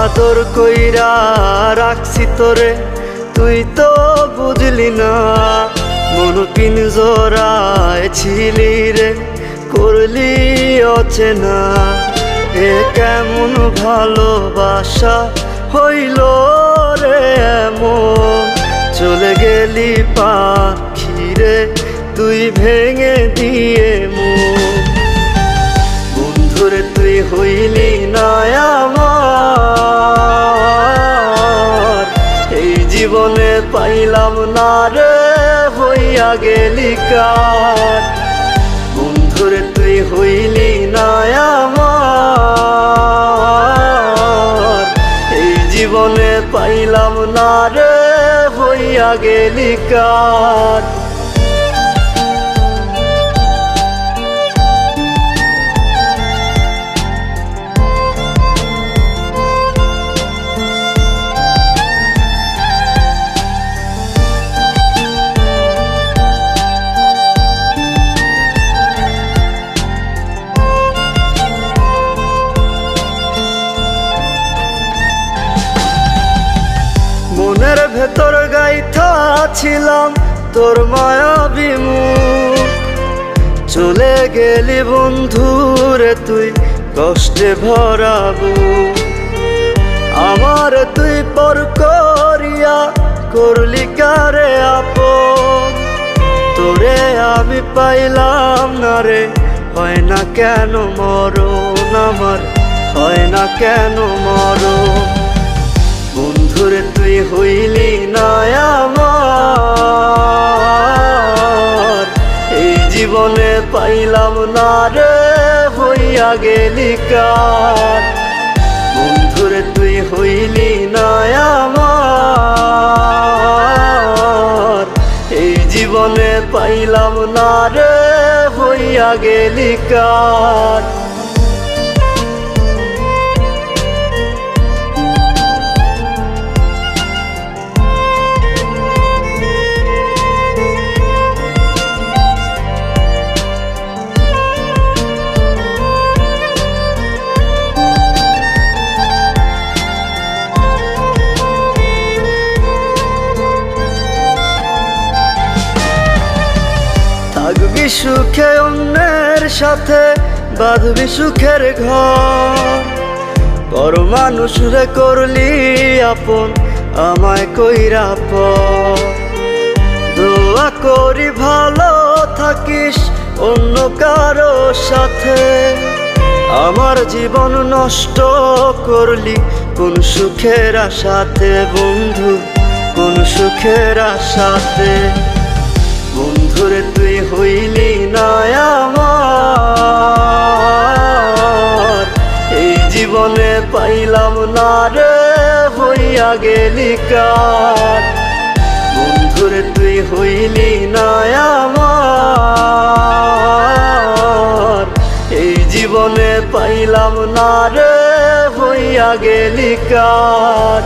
আদর কইরা রাখছি তোরে, তুই তো বুঝলি না। মন পিঞ্জরায় ছিলি রে, করলি অচেনা। এ কেমন ভালোবাসা হইল রে এমন, চলে গেলি পাখি রে তুই ভেঙে দিয়ে মন। বন্ধুরে তুই হইলি না আমার, এই জীবনে পাইলাম না রে হইয়া গেলি কার। বন্ধুরে তুই হইলি না আমার, এই জীবনে পাইলাম না রে হইয়া গেলি কার। মনের ভেতর গাইথা ছিলাম তোর মায়াবী মুখ, চলে গেলি বন্ধুরে তুই কষ্টে ভরাবু। আমার তুই পর করিয়া করলি কারে আপন, তোরে আমি পাইলাম না রে হয় না কেন মরণ আমার, হয় না কেন মরণ। বন্ধুরে তুই হইলি না আমার, এই জীবনে পাইলাম না রে হইয়া গেলি কার। বন্ধুরে তুই হইলি না আমার, এই জীবনে পাইলাম না রে হইয়া গেলি কার। থাকবি সুখে অন্যের সাথে, বাঁধবি সুখের ঘর, পর মানুষ রে করলি আপন আমায় কইরা পর। দোয়া করি ভালো থাকিস অন্য কারো সাথে, আমার জীবন নষ্ট করলি কোন সুখের আশাতে বন্ধু, কোন সুখের আশাতে। বন্ধুরে তুই হইলি না আমার, এই জীবনে পাইলাম না রে হইয়া গেলি কার। বন্ধুরে তুই হইলি না আমার, এই জীবনে পাইলাম না রে হইয়া গেলি কার।